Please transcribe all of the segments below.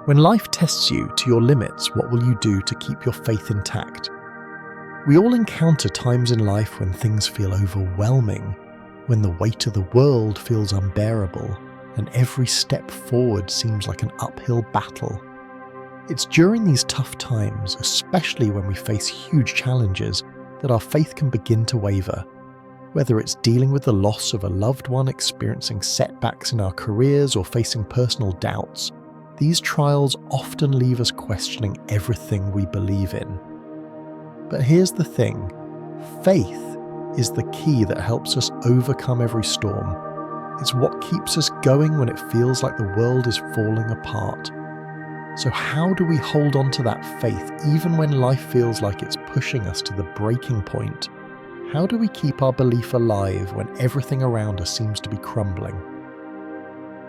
When life tests you to your limits, what will you do to keep your faith intact? We all encounter times in life when things feel overwhelming, when the weight of the world feels unbearable, and every step forward seems like an uphill battle. It's during these tough times, especially when we face huge challenges, that our faith can begin to waver. Whether it's dealing with the loss of a loved one, experiencing setbacks in our careers, or facing personal doubts, these trials often leave us questioning everything we believe in. But here's the thing, faith is the key that helps us overcome every storm. It's what keeps us going when it feels like the world is falling apart. So how do we hold on to that faith even when life feels like it's pushing us to the breaking point? How do we keep our belief alive when everything around us seems to be crumbling?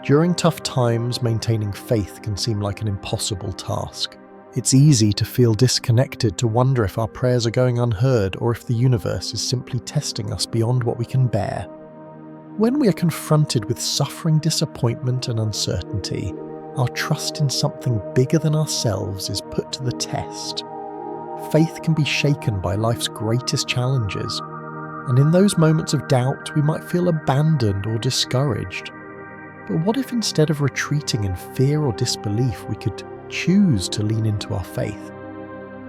During tough times, maintaining faith can seem like an impossible task. It's easy to feel disconnected, to wonder if our prayers are going unheard or if the universe is simply testing us beyond what we can bear. When we are confronted with suffering, disappointment, and uncertainty, our trust in something bigger than ourselves is put to the test. Faith can be shaken by life's greatest challenges, and in those moments of doubt, we might feel abandoned or discouraged. But what if instead of retreating in fear or disbelief, we could choose to lean into our faith?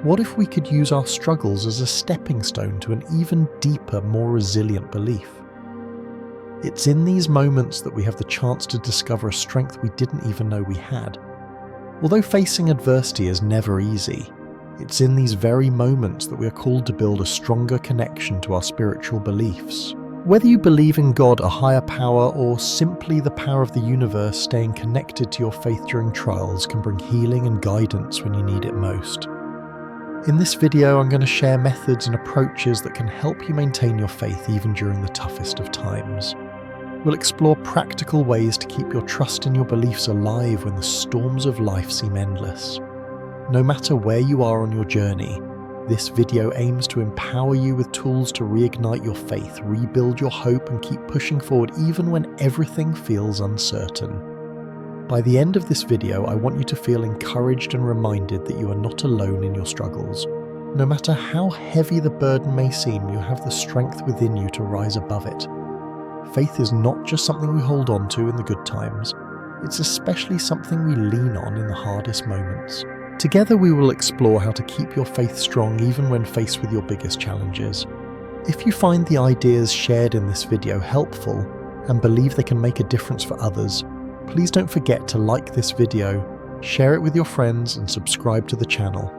What if we could use our struggles as a stepping stone to an even deeper, more resilient belief? It's in these moments that we have the chance to discover a strength we didn't even know we had. Although facing adversity is never easy, it's in these very moments that we are called to build a stronger connection to our spiritual beliefs. Whether you believe in God, a higher power, or simply the power of the universe, staying connected to your faith during trials can bring healing and guidance when you need it most. In this video, I'm going to share methods and approaches that can help you maintain your faith even during the toughest of times. We'll explore practical ways to keep your trust in your beliefs alive when the storms of life seem endless. No matter where you are on your journey, this video aims to empower you with tools to reignite your faith, rebuild your hope, and keep pushing forward even when everything feels uncertain. By the end of this video, I want you to feel encouraged and reminded that you are not alone in your struggles. No matter how heavy the burden may seem, you have the strength within you to rise above it. Faith is not just something we hold on to in the good times, it's especially something we lean on in the hardest moments. Together we will explore how to keep your faith strong even when faced with your biggest challenges. If you find the ideas shared in this video helpful and believe they can make a difference for others, please don't forget to like this video, share it with your friends, and subscribe to the channel.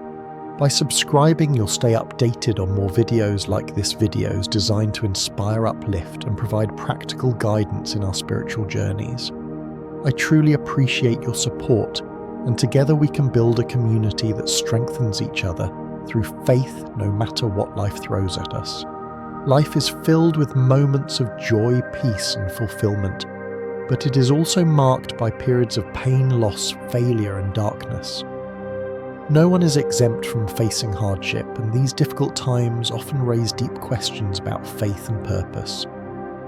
By subscribing, you'll stay updated on more videos like this videos designed to inspire, uplift, and provide practical guidance in our spiritual journeys. I truly appreciate your support, and together we can build a community that strengthens each other through faith no matter what life throws at us. Life is filled with moments of joy, peace, and fulfillment, but it is also marked by periods of pain, loss, failure, and darkness. No one is exempt from facing hardship, and these difficult times often raise deep questions about faith and purpose.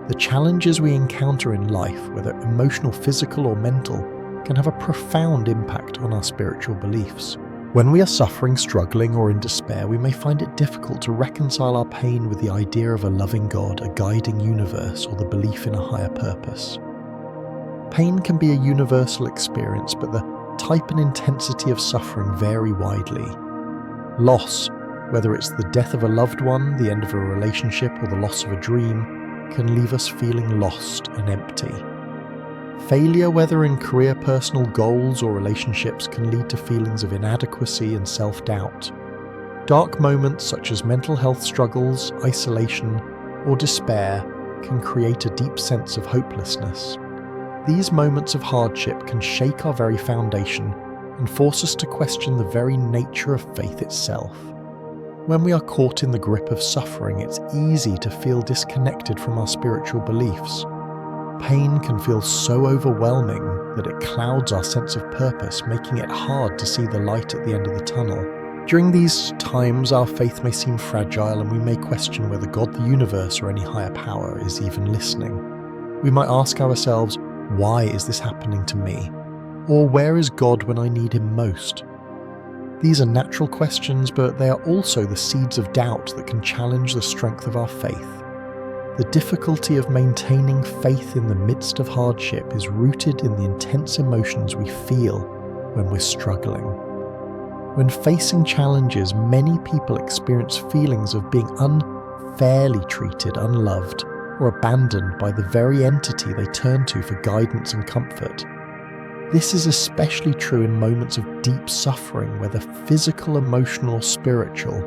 The challenges we encounter in life, whether emotional, physical, or mental, can have a profound impact on our spiritual beliefs. When we are suffering, struggling, or in despair, we may find it difficult to reconcile our pain with the idea of a loving God, a guiding universe, or the belief in a higher purpose. Pain can be a universal experience, but the type and intensity of suffering vary widely. Loss, whether it's the death of a loved one, the end of a relationship, or the loss of a dream, can leave us feeling lost and empty. Failure, whether in career, personal goals, or relationships, can lead to feelings of inadequacy and self-doubt. Dark moments such as mental health struggles, isolation, or despair can create a deep sense of hopelessness. These moments of hardship can shake our very foundation and force us to question the very nature of faith itself. When we are caught in the grip of suffering, it's easy to feel disconnected from our spiritual beliefs. Pain can feel so overwhelming that it clouds our sense of purpose, making it hard to see the light at the end of the tunnel. During these times, our faith may seem fragile, and we may question whether God, the universe, or any higher power is even listening. We might ask ourselves, why is this happening to me? Or where is God when I need him most? These are natural questions, but they are also the seeds of doubt that can challenge the strength of our faith. The difficulty of maintaining faith in the midst of hardship is rooted in the intense emotions we feel when we're struggling. When facing challenges, many people experience feelings of being unfairly treated, unloved, or abandoned by the very entity they turn to for guidance and comfort. This is especially true in moments of deep suffering, whether physical, emotional, or spiritual.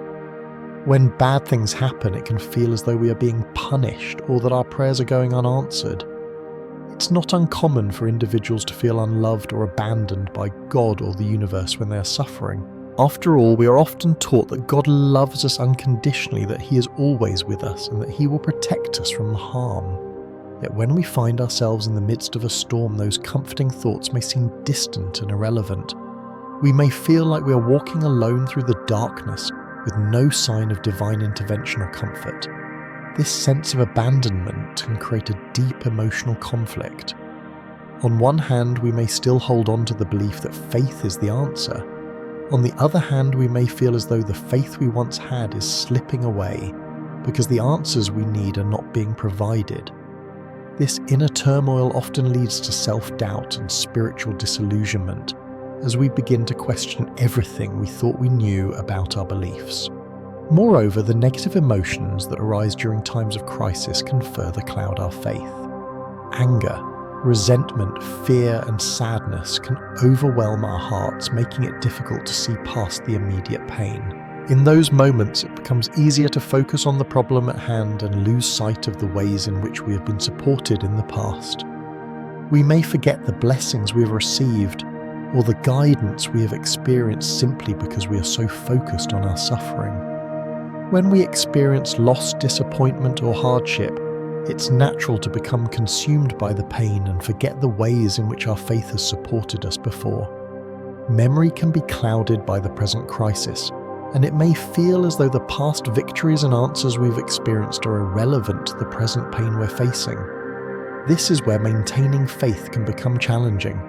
When bad things happen, it can feel as though we are being punished or that our prayers are going unanswered. It's not uncommon for individuals to feel unloved or abandoned by God or the universe when they are suffering. After all, we are often taught that God loves us unconditionally, that he is always with us, and that he will protect us from harm. Yet when we find ourselves in the midst of a storm, those comforting thoughts may seem distant and irrelevant. We may feel like we are walking alone through the darkness, with no sign of divine intervention or comfort. This sense of abandonment can create a deep emotional conflict. On one hand, we may still hold on to the belief that faith is the answer. On the other hand, we may feel as though the faith we once had is slipping away because the answers we need are not being provided. This inner turmoil often leads to self-doubt and spiritual disillusionment, as we begin to question everything we thought we knew about our beliefs. Moreover, the negative emotions that arise during times of crisis can further cloud our faith. Anger, resentment, fear, and sadness can overwhelm our hearts, making it difficult to see past the immediate pain. In those moments, it becomes easier to focus on the problem at hand and lose sight of the ways in which we have been supported in the past. We may forget the blessings we have received or the guidance we have experienced simply because we are so focused on our suffering. When we experience loss, disappointment, or hardship, it's natural to become consumed by the pain and forget the ways in which our faith has supported us before. Memory can be clouded by the present crisis, and it may feel as though the past victories and answers we've experienced are irrelevant to the present pain we're facing. This is where maintaining faith can become challenging.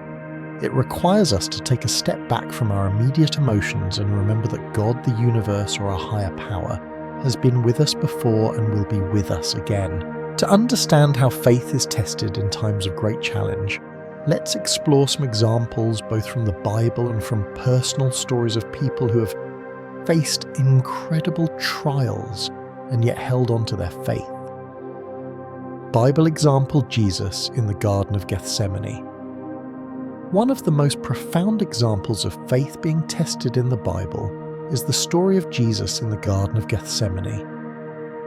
It requires us to take a step back from our immediate emotions and remember that God, the universe, or our higher power, has been with us before and will be with us again. To understand how faith is tested in times of great challenge, let's explore some examples both from the Bible and from personal stories of people who have faced incredible trials and yet held on to their faith. Bible example: Jesus in the Garden of Gethsemane. One of the most profound examples of faith being tested in the Bible is the story of Jesus in the Garden of Gethsemane.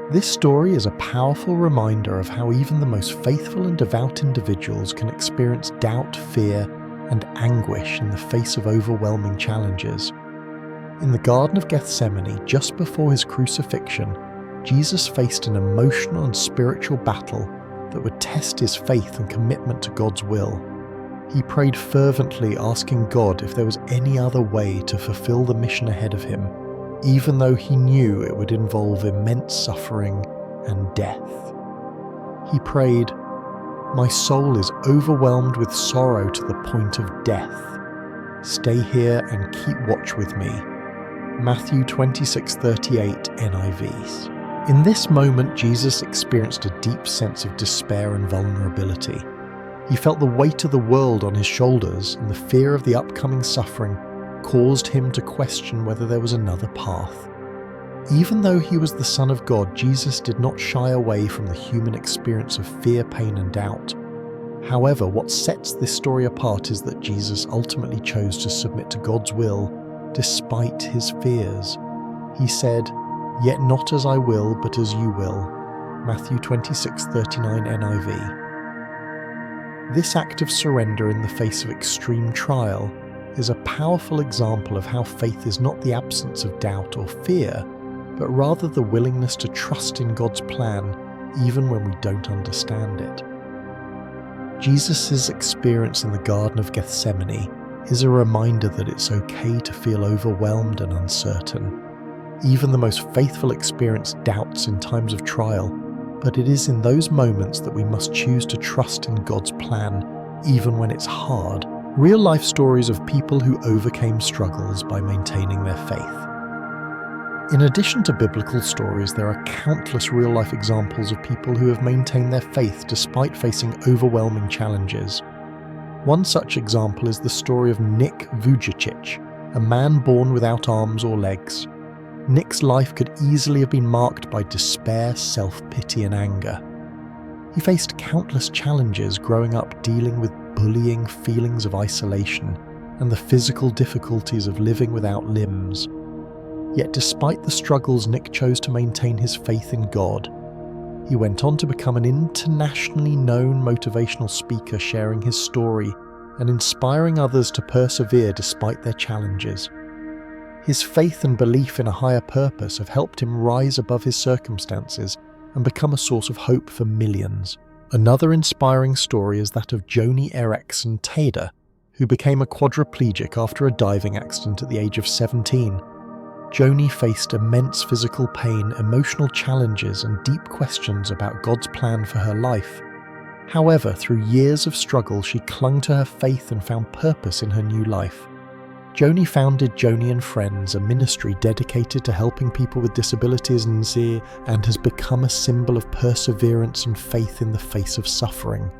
This story is a powerful reminder of how even the most faithful and devout individuals can experience doubt, fear, and anguish in the face of overwhelming challenges. In the Garden of Gethsemane, just before his crucifixion, Jesus faced an emotional and spiritual battle that would test his faith and commitment to God's will. He prayed fervently, asking God if there was any other way to fulfill the mission ahead of him, even though he knew it would involve immense suffering and death. He prayed, "My soul is overwhelmed with sorrow to the point of death. Stay here and keep watch with me." Matthew 26:38 NIVs. In this moment, Jesus experienced a deep sense of despair and vulnerability. He felt the weight of the world on his shoulders, and the fear of the upcoming suffering caused him to question whether there was another path. Even though he was the Son of God, Jesus did not shy away from the human experience of fear, pain, and doubt. However, what sets this story apart is that Jesus ultimately chose to submit to God's will despite his fears. He said, "Yet not as I will, but as you will." Matthew 26:39 NIV. This act of surrender in the face of extreme trial is a powerful example of how faith is not the absence of doubt or fear, but rather the willingness to trust in God's plan even when we don't understand it. Jesus' experience in the Garden of Gethsemane is a reminder that it's okay to feel overwhelmed and uncertain. Even the most faithful experience doubts in times of trial, but it is in those moments that we must choose to trust in God's plan, even when it's hard, Real-life stories of people who overcame struggles by maintaining their faith. In addition to biblical stories, there are countless real-life examples of people who have maintained their faith despite facing overwhelming challenges. One such example is the story of Nick Vujicic, a man born without arms or legs. Nick's life could easily have been marked by despair, self-pity, and anger. He faced countless challenges growing up, dealing with bullying, feelings of isolation, and the physical difficulties of living without limbs. Yet despite the struggles, Nick chose to maintain his faith in God. He went on to become an internationally known motivational speaker, sharing his story and inspiring others to persevere despite their challenges. His faith and belief in a higher purpose have helped him rise above his circumstances and become a source of hope for millions. Another inspiring story is that of Joni Eareckson Tada, who became a quadriplegic after a diving accident at the age of 17. Joni faced immense physical pain, emotional challenges, and deep questions about God's plan for her life. However, through years of struggle, she clung to her faith and found purpose in her new life. Joni founded Joni and Friends, a ministry dedicated to helping people with disabilities and has become a symbol of perseverance and faith in the face of suffering.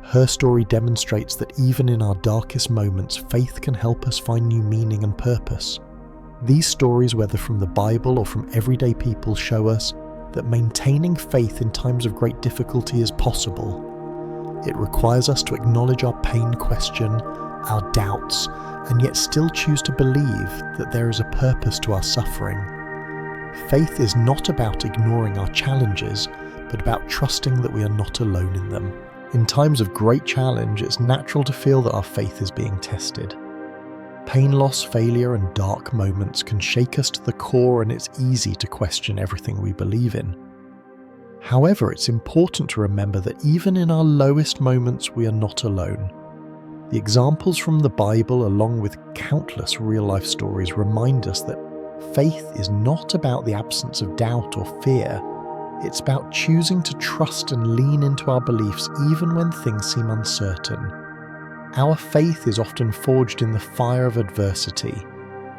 Her story demonstrates that even in our darkest moments, faith can help us find new meaning and purpose. These stories, whether from the Bible or from everyday people, show us that maintaining faith in times of great difficulty is possible. It requires us to acknowledge our pain, question our doubts, and yet still choose to believe that there is a purpose to our suffering. Faith is not about ignoring our challenges, but about trusting that we are not alone in them. In times of great challenge, it's natural to feel that our faith is being tested. Pain, loss, failure, and dark moments can shake us to the core, and it's easy to question everything we believe in. However, it's important to remember that even in our lowest moments, we are not alone. The examples from the Bible, along with countless real-life stories, remind us that faith is not about the absence of doubt or fear. It's about choosing to trust and lean into our beliefs even when things seem uncertain. Our faith is often forged in the fire of adversity.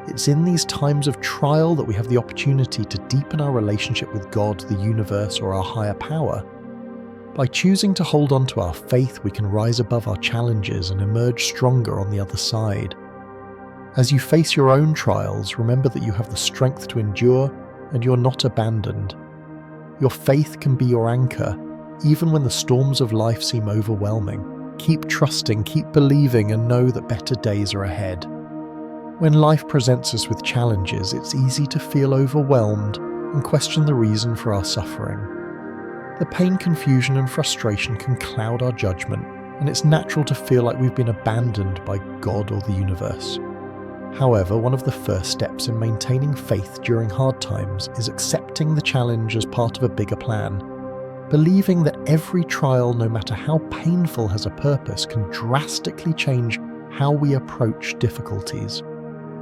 It's in these times of trial that we have the opportunity to deepen our relationship with God, the universe, or our higher power. By choosing to hold on to our faith, we can rise above our challenges and emerge stronger on the other side. As you face your own trials, remember that you have the strength to endure and you're not abandoned. Your faith can be your anchor, even when the storms of life seem overwhelming. Keep trusting, keep believing, and know that better days are ahead. When life presents us with challenges, it's easy to feel overwhelmed and question the reason for our suffering. The pain, confusion, and frustration can cloud our judgment, and it's natural to feel like we've been abandoned by God or the universe. However, one of the first steps in maintaining faith during hard times is accepting the challenge as part of a bigger plan. Believing that every trial, no matter how painful, has a purpose can drastically change how we approach difficulties.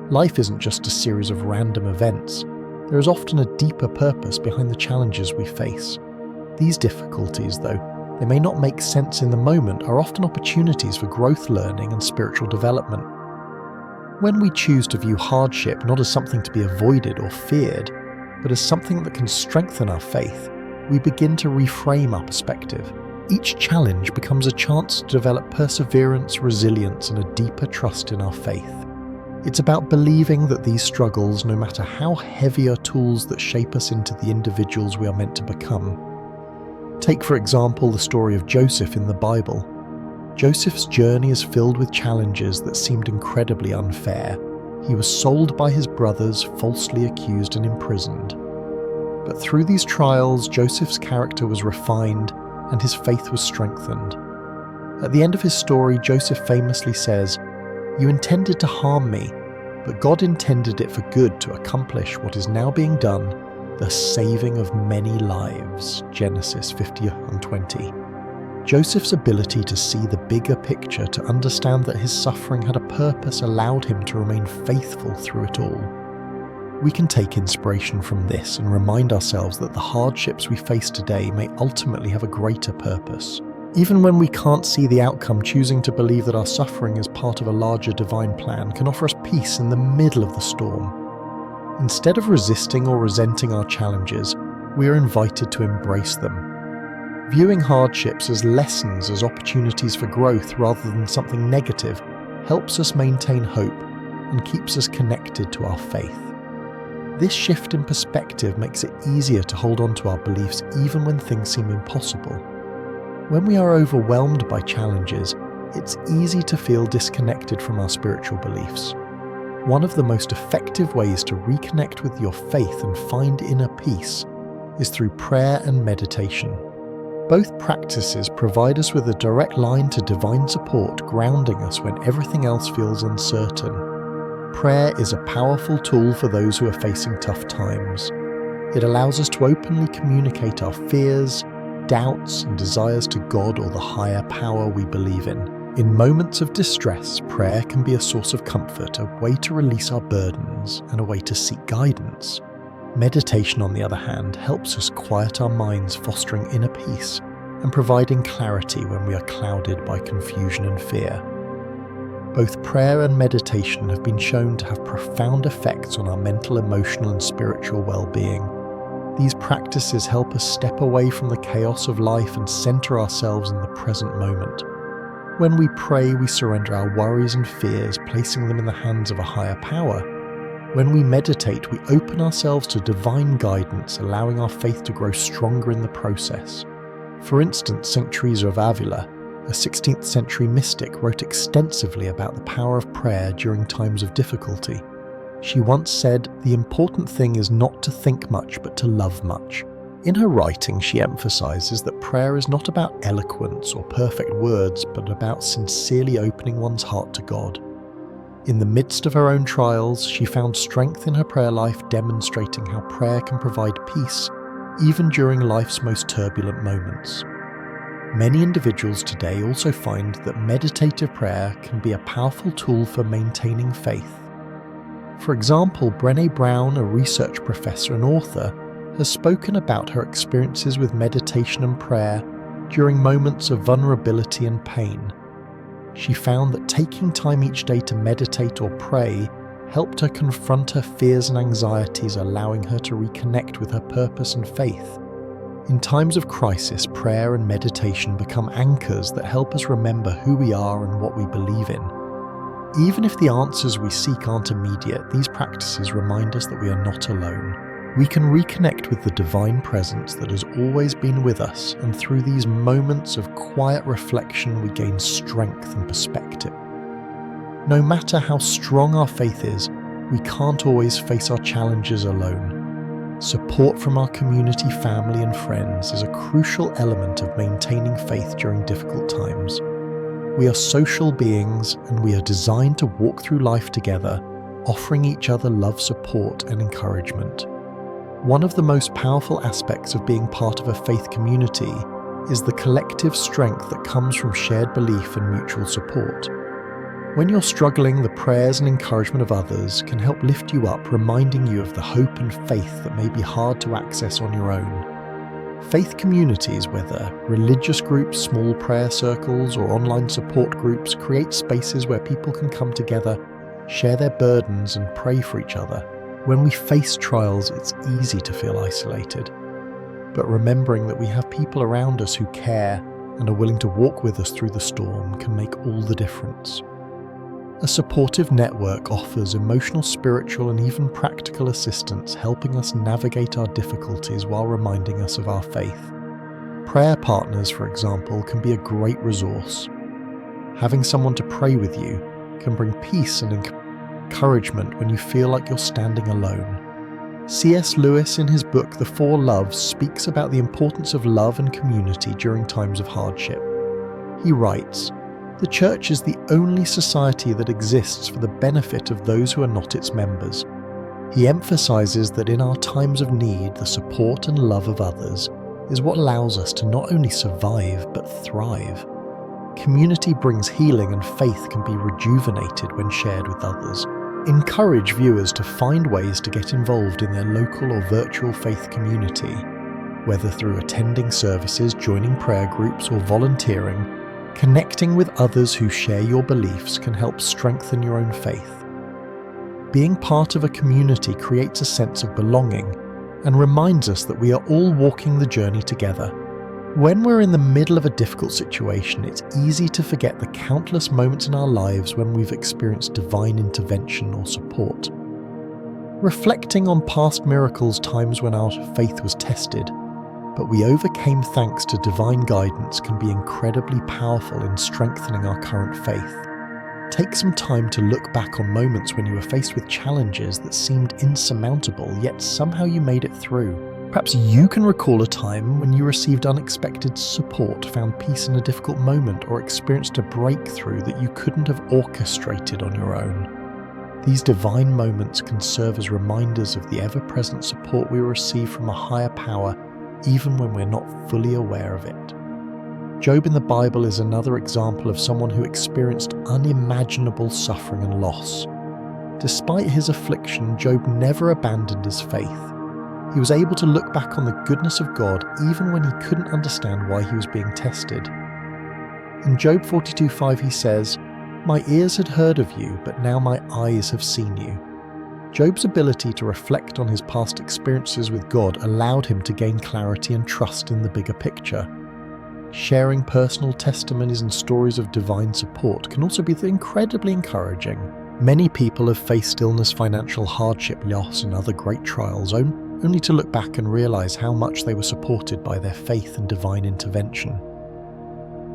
Life isn't just a series of random events. There is often a deeper purpose behind the challenges we face. These difficulties, though they may not make sense in the moment, are often opportunities for growth, learning, and spiritual development. When we choose to view hardship not as something to be avoided or feared, but as something that can strengthen our faith, we begin to reframe our perspective. Each challenge becomes a chance to develop perseverance, resilience, and a deeper trust in our faith. It's about believing that these struggles, no matter how heavy, are tools that shape us into the individuals we are meant to become. Take, for example, the story of Joseph in the Bible. Joseph's journey is filled with challenges that seemed incredibly unfair. He was sold by his brothers, falsely accused and imprisoned. But through these trials, Joseph's character was refined and his faith was strengthened. At the end of his story, Joseph famously says, "You intended to harm me, but God intended it for good to accomplish what is now being done, the saving of many lives." Genesis 50:20. Joseph's ability to see the bigger picture, to understand that his suffering had a purpose, allowed him to remain faithful through it all. We can take inspiration from this and remind ourselves that the hardships we face today may ultimately have a greater purpose. Even when we can't see the outcome, choosing to believe that our suffering is part of a larger divine plan can offer us peace in the middle of the storm. Instead of resisting or resenting our challenges, we are invited to embrace them. Viewing hardships as lessons, as opportunities for growth rather than something negative, helps us maintain hope and keeps us connected to our faith. This shift in perspective makes it easier to hold on to our beliefs even when things seem impossible. When we are overwhelmed by challenges, it's easy to feel disconnected from our spiritual beliefs. One of the most effective ways to reconnect with your faith and find inner peace is through prayer and meditation. Both practices provide us with a direct line to divine support, grounding us when everything else feels uncertain. Prayer is a powerful tool for those who are facing tough times. It allows us to openly communicate our fears, doubts, and desires to God or the higher power we believe in. In moments of distress, prayer can be a source of comfort, a way to release our burdens, and a way to seek guidance. Meditation, on the other hand, helps us quiet our minds, fostering inner peace and providing clarity when we are clouded by confusion and fear. Both prayer and meditation have been shown to have profound effects on our mental, emotional, and spiritual well-being. These practices help us step away from the chaos of life and center ourselves in the present moment. When we pray, we surrender our worries and fears, placing them in the hands of a higher power. When we meditate, we open ourselves to divine guidance, allowing our faith to grow stronger in the process. For instance, St. Teresa of Avila, a 16th century mystic, wrote extensively about the power of prayer during times of difficulty. She once said, "The important thing is not to think much, but to love much." In her writing, she emphasizes that prayer is not about eloquence or perfect words, but about sincerely opening one's heart to God. In the midst of her own trials, she found strength in her prayer life, demonstrating how prayer can provide peace, even during life's most turbulent moments. Many individuals today also find that meditative prayer can be a powerful tool for maintaining faith. For example, Brené Brown, a research professor and author, has spoken about her experiences with meditation and prayer during moments of vulnerability and pain. She found that taking time each day to meditate or pray helped her confront her fears and anxieties, allowing her to reconnect with her purpose and faith. In times of crisis, prayer and meditation become anchors that help us remember who we are and what we believe in. Even if the answers we seek aren't immediate, these practices remind us that we are not alone. We can reconnect with the divine presence that has always been with us, and through these moments of quiet reflection, we gain strength and perspective. No matter how strong our faith is, we can't always face our challenges alone. Support from our community, family, and friends is a crucial element of maintaining faith during difficult times. We are social beings, and we are designed to walk through life together, offering each other love, support, and encouragement. One of the most powerful aspects of being part of a faith community is the collective strength that comes from shared belief and mutual support. When you're struggling, the prayers and encouragement of others can help lift you up, reminding you of the hope and faith that may be hard to access on your own. Faith communities, whether religious groups, small prayer circles, or online support groups, create spaces where people can come together, share their burdens, and pray for each other. When we face trials, it's easy to feel isolated. But remembering that we have people around us who care and are willing to walk with us through the storm can make all the difference. A supportive network offers emotional, spiritual, and even practical assistance, helping us navigate our difficulties while reminding us of our faith. Prayer partners, for example, can be a great resource. Having someone to pray with you can bring peace and encouragement when you feel like you're standing alone. C.S. Lewis, in his book The Four Loves, speaks about the importance of love and community during times of hardship. He writes, "The Church is the only society that exists for the benefit of those who are not its members." He emphasizes that in our times of need, the support and love of others is what allows us to not only survive, but thrive. Community brings healing, and faith can be rejuvenated when shared with others. Encourage viewers to find ways to get involved in their local or virtual faith community. Whether through attending services, joining prayer groups, or volunteering, connecting with others who share your beliefs can help strengthen your own faith. Being part of a community creates a sense of belonging and reminds us that we are all walking the journey together. When we're in the middle of a difficult situation, it's easy to forget the countless moments in our lives when we've experienced divine intervention or support. Reflecting on past miracles, times when our faith was tested, but we overcame thanks to divine guidance, can be incredibly powerful in strengthening our current faith. Take some time to look back on moments when you were faced with challenges that seemed insurmountable, yet somehow you made it through. Perhaps you can recall a time when you received unexpected support, found peace in a difficult moment, or experienced a breakthrough that you couldn't have orchestrated on your own. These divine moments can serve as reminders of the ever-present support we receive from a higher power, even when we're not fully aware of it. Job in the Bible is another example of someone who experienced unimaginable suffering and loss. Despite his affliction, Job never abandoned his faith. He was able to look back on the goodness of God even when he couldn't understand why he was being tested. In Job 42:5 he says, "My ears had heard of you, but now my eyes have seen you." Job's ability to reflect on his past experiences with God allowed him to gain clarity and trust in the bigger picture. Sharing personal testimonies and stories of divine support can also be incredibly encouraging. Many people have faced illness, financial hardship, loss, and other great trials, only to look back and realize how much they were supported by their faith and divine intervention.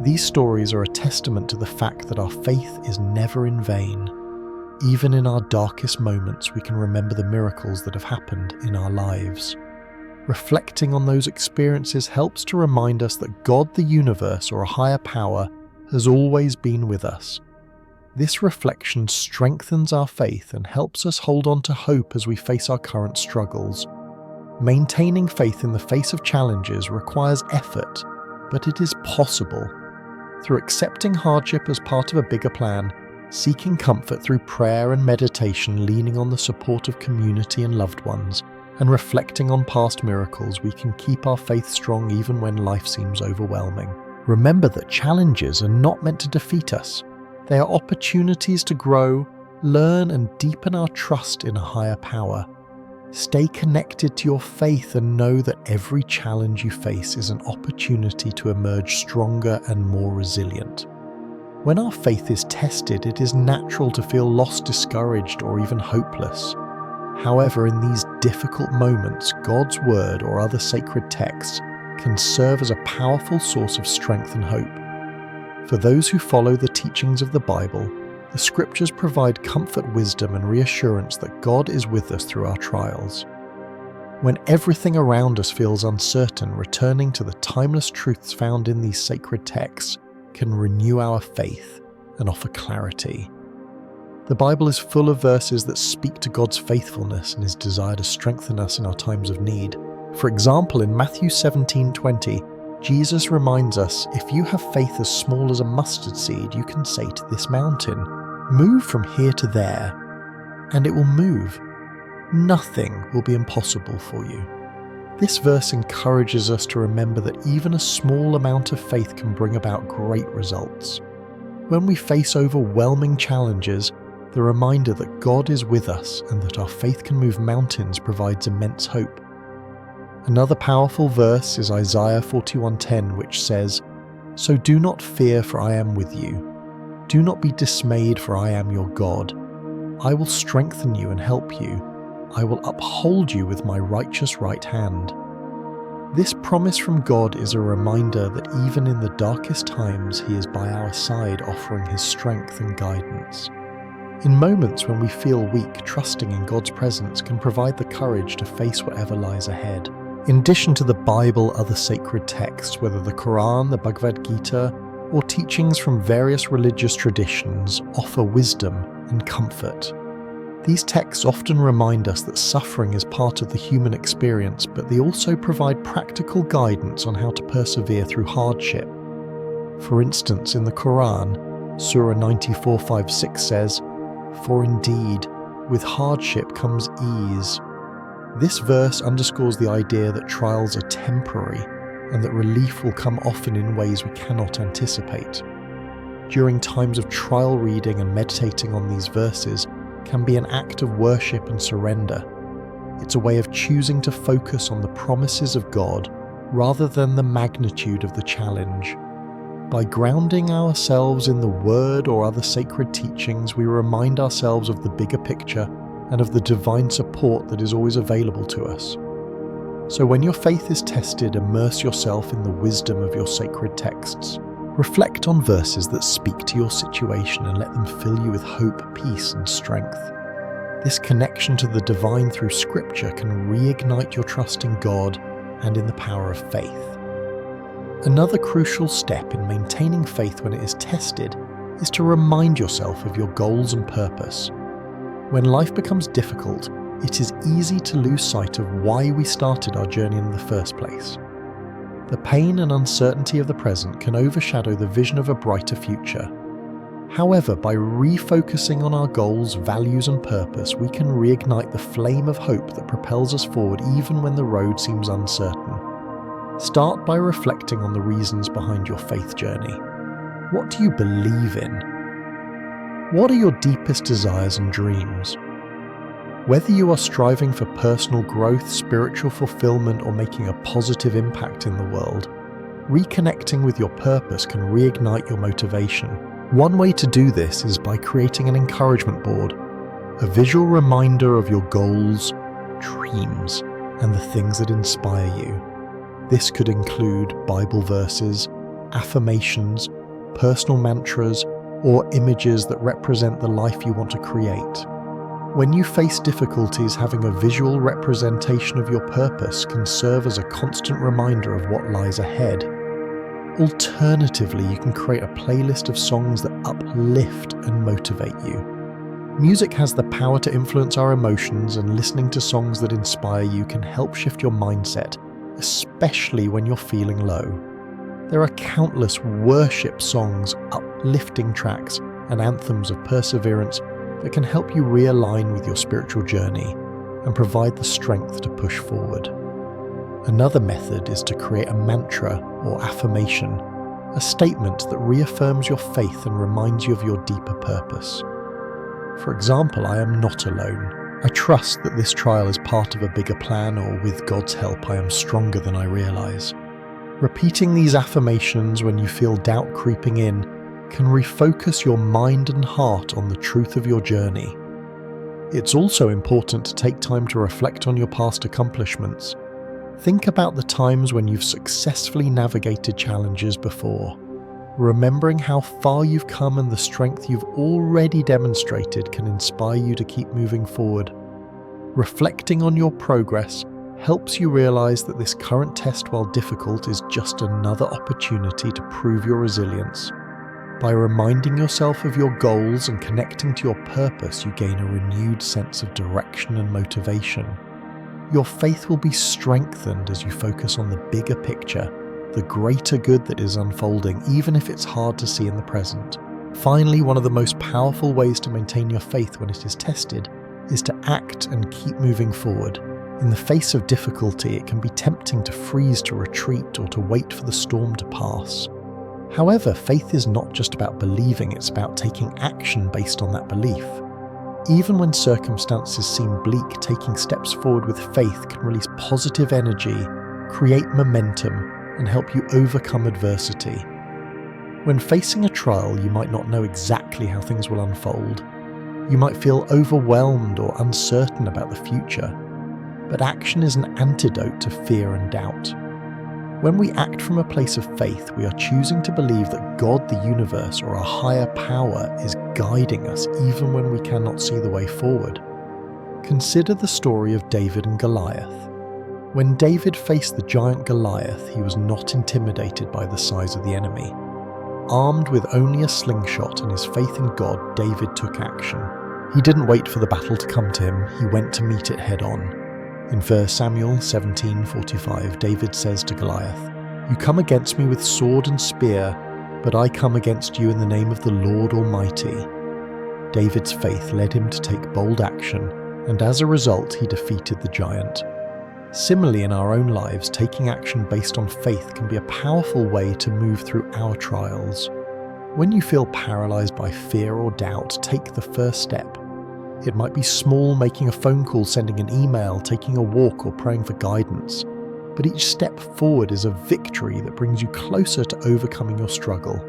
These stories are a testament to the fact that our faith is never in vain. Even in our darkest moments, we can remember the miracles that have happened in our lives. Reflecting on those experiences helps to remind us that God, the universe, or a higher power, has always been with us. This reflection strengthens our faith and helps us hold on to hope as we face our current struggles. Maintaining faith in the face of challenges requires effort, but it is possible. Through accepting hardship as part of a bigger plan, seeking comfort through prayer and meditation, leaning on the support of community and loved ones, and reflecting on past miracles, we can keep our faith strong even when life seems overwhelming. Remember that challenges are not meant to defeat us. They are opportunities to grow, learn, and deepen our trust in a higher power. Stay connected to your faith and know that every challenge you face is an opportunity to emerge stronger and more resilient. When our faith is tested, it is natural to feel lost, discouraged, or even hopeless. However, in these difficult moments, God's Word or other sacred texts can serve as a powerful source of strength and hope. For those who follow the teachings of the Bible, the Scriptures provide comfort, wisdom, and reassurance that God is with us through our trials. When everything around us feels uncertain, returning to the timeless truths found in these sacred texts can renew our faith and offer clarity. The Bible is full of verses that speak to God's faithfulness and His desire to strengthen us in our times of need. For example, in Matthew 17:20, Jesus reminds us, "If you have faith as small as a mustard seed, you can say to this mountain, 'Move from here to there,' and it will move. Nothing will be impossible for you." This verse encourages us to remember that even a small amount of faith can bring about great results. When we face overwhelming challenges, the reminder that God is with us and that our faith can move mountains provides immense hope. Another powerful verse is Isaiah 41:10, which says, "So do not fear, for I am with you. Do not be dismayed, for I am your God. I will strengthen you and help you. I will uphold you with my righteous right hand." This promise from God is a reminder that even in the darkest times, He is by our side, offering His strength and guidance. In moments when we feel weak, trusting in God's presence can provide the courage to face whatever lies ahead. In addition to the Bible, other sacred texts, whether the Quran, the Bhagavad Gita, or teachings from various religious traditions, offer wisdom and comfort. These texts often remind us that suffering is part of the human experience, but they also provide practical guidance on how to persevere through hardship. For instance, in the Quran, Surah 94:5-6 says, "For indeed, with hardship comes ease. This verse underscores the idea that trials are temporary and that relief will come often in ways we cannot anticipate. During times of trial, reading and meditating on these verses can be an act of worship and surrender. It's a way of choosing to focus on the promises of God rather than the magnitude of the challenge. By grounding ourselves in the Word or other sacred teachings, we remind ourselves of the bigger picture and of the divine support that is always available to us. So when your faith is tested, immerse yourself in the wisdom of your sacred texts. Reflect on verses that speak to your situation and let them fill you with hope, peace, and strength. This connection to the divine through Scripture can reignite your trust in God and in the power of faith. Another crucial step in maintaining faith when it is tested is to remind yourself of your goals and purpose. When life becomes difficult, it is easy to lose sight of why we started our journey in the first place. The pain and uncertainty of the present can overshadow the vision of a brighter future. However, by refocusing on our goals, values, and purpose, we can reignite the flame of hope that propels us forward even when the road seems uncertain. Start by reflecting on the reasons behind your faith journey. What do you believe in? What are your deepest desires and dreams? Whether you are striving for personal growth, spiritual fulfillment, or making a positive impact in the world, reconnecting with your purpose can reignite your motivation. One way to do this is by creating an encouragement board, a visual reminder of your goals, dreams, and the things that inspire you. This could include Bible verses, affirmations, personal mantras, or images that represent the life you want to create. When you face difficulties, having a visual representation of your purpose can serve as a constant reminder of what lies ahead. Alternatively, you can create a playlist of songs that uplift and motivate you. Music has the power to influence our emotions, and listening to songs that inspire you can help shift your mindset, especially when you're feeling low. There are countless worship songs, uplifting tracks, and anthems of perseverance that can help you realign with your spiritual journey and provide the strength to push forward. Another method is to create a mantra or affirmation, a statement that reaffirms your faith and reminds you of your deeper purpose. For example, I am not alone. I trust that this trial is part of a bigger plan, or with God's help, I am stronger than I realize. Repeating these affirmations when you feel doubt creeping in can refocus your mind and heart on the truth of your journey. It's also important to take time to reflect on your past accomplishments. Think about the times when you've successfully navigated challenges before. Remembering how far you've come and the strength you've already demonstrated can inspire you to keep moving forward. Reflecting on your progress helps you realize that this current test, while difficult, is just another opportunity to prove your resilience. By reminding yourself of your goals and connecting to your purpose, you gain a renewed sense of direction and motivation. Your faith will be strengthened as you focus on the bigger picture, the greater good that is unfolding, even if it's hard to see in the present. Finally, one of the most powerful ways to maintain your faith when it is tested is to act and keep moving forward. In the face of difficulty, it can be tempting to freeze, to retreat, or to wait for the storm to pass. However, faith is not just about believing, it's about taking action based on that belief. Even when circumstances seem bleak, taking steps forward with faith can release positive energy, create momentum, and help you overcome adversity. When facing a trial, you might not know exactly how things will unfold. You might feel overwhelmed or uncertain about the future, but action is an antidote to fear and doubt. When we act from a place of faith, we are choosing to believe that God, the universe, or a higher power is guiding us even when we cannot see the way forward. Consider the story of David and Goliath. When David faced the giant Goliath, he was not intimidated by the size of the enemy. Armed with only a slingshot and his faith in God, David took action. He didn't wait for the battle to come to him, he went to meet it head on. In 1 Samuel 17:45, David says to Goliath, "You come against me with sword and spear, but I come against you in the name of the Lord Almighty." David's faith led him to take bold action, and as a result, he defeated the giant. Similarly, in our own lives, taking action based on faith can be a powerful way to move through our trials. When you feel paralyzed by fear or doubt, take the first step. It might be small, making a phone call, sending an email, taking a walk, or praying for guidance. But each step forward is a victory that brings you closer to overcoming your struggle.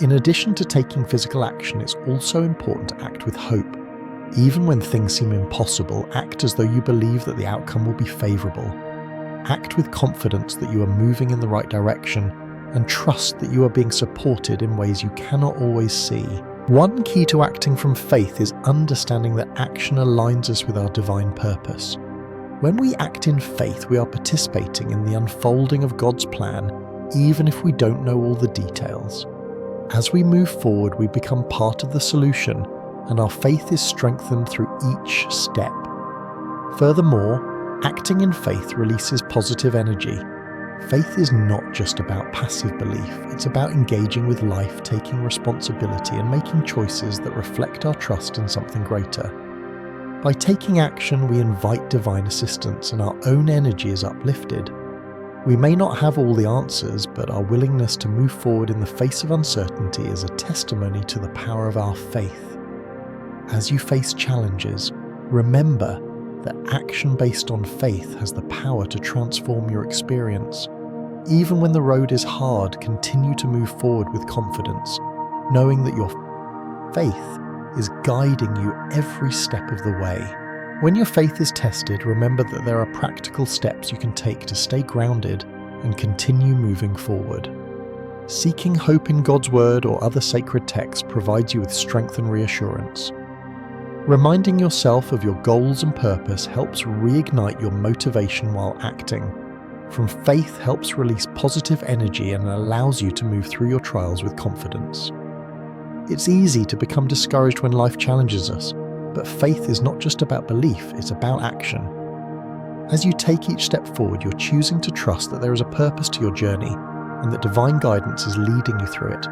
In addition to taking physical action, it's also important to act with hope. Even when things seem impossible, act as though you believe that the outcome will be favorable. Act with confidence that you are moving in the right direction, and trust that you are being supported in ways you cannot always see. One key to acting from faith is understanding that action aligns us with our divine purpose. When we act in faith, we are participating in the unfolding of God's plan, even if we don't know all the details. As we move forward, we become part of the solution, and our faith is strengthened through each step. Furthermore, acting in faith releases positive energy. Faith is not just about passive belief, it's about engaging with life, taking responsibility, and making choices that reflect our trust in something greater. By taking action, we invite divine assistance, and our own energy is uplifted. We may not have all the answers, but our willingness to move forward in the face of uncertainty is a testimony to the power of our faith. As you face challenges, remember that action based on faith has the power to transform your experience. Even when the road is hard, continue to move forward with confidence, knowing that your faith is guiding you every step of the way. When your faith is tested, remember that there are practical steps you can take to stay grounded and continue moving forward. Seeking hope in God's Word or other sacred texts provides you with strength and reassurance. Reminding yourself of your goals and purpose helps reignite your motivation while acting. From faith helps release positive energy and allows you to move through your trials with confidence. It's easy to become discouraged when life challenges us, but faith is not just about belief, it's about action. As you take each step forward, you're choosing to trust that there is a purpose to your journey and that divine guidance is leading you through it.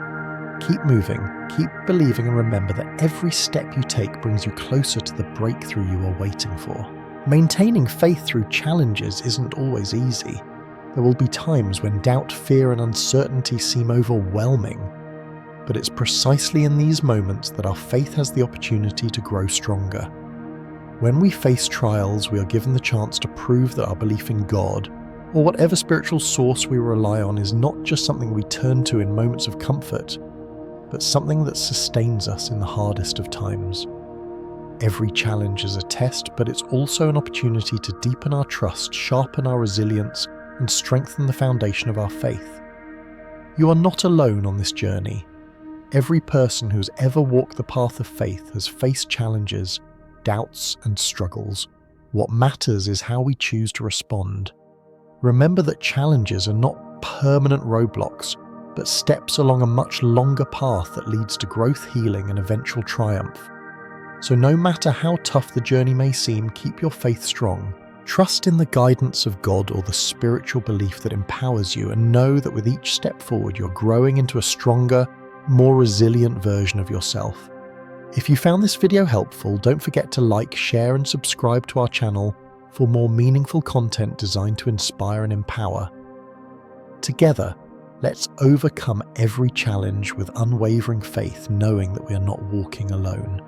Keep moving, keep believing, and remember that every step you take brings you closer to the breakthrough you are waiting for. Maintaining faith through challenges isn't always easy. There will be times when doubt, fear, and uncertainty seem overwhelming. But it's precisely in these moments that our faith has the opportunity to grow stronger. When we face trials, we are given the chance to prove that our belief in God, or whatever spiritual source we rely on, is not just something we turn to in moments of comfort, but something that sustains us in the hardest of times. Every challenge is a test, but it's also an opportunity to deepen our trust, sharpen our resilience, and strengthen the foundation of our faith. You are not alone on this journey. Every person who's ever walked the path of faith has faced challenges, doubts, and struggles. What matters is how we choose to respond. Remember that challenges are not permanent roadblocks, but steps along a much longer path that leads to growth, healing, and eventual triumph. So no matter how tough the journey may seem, keep your faith strong. Trust in the guidance of God or the spiritual belief that empowers you, and know that with each step forward, you're growing into a stronger, more resilient version of yourself. If you found this video helpful, don't forget to like, share, and subscribe to our channel for more meaningful content designed to inspire and empower. Together, let's overcome every challenge with unwavering faith, knowing that we are not walking alone.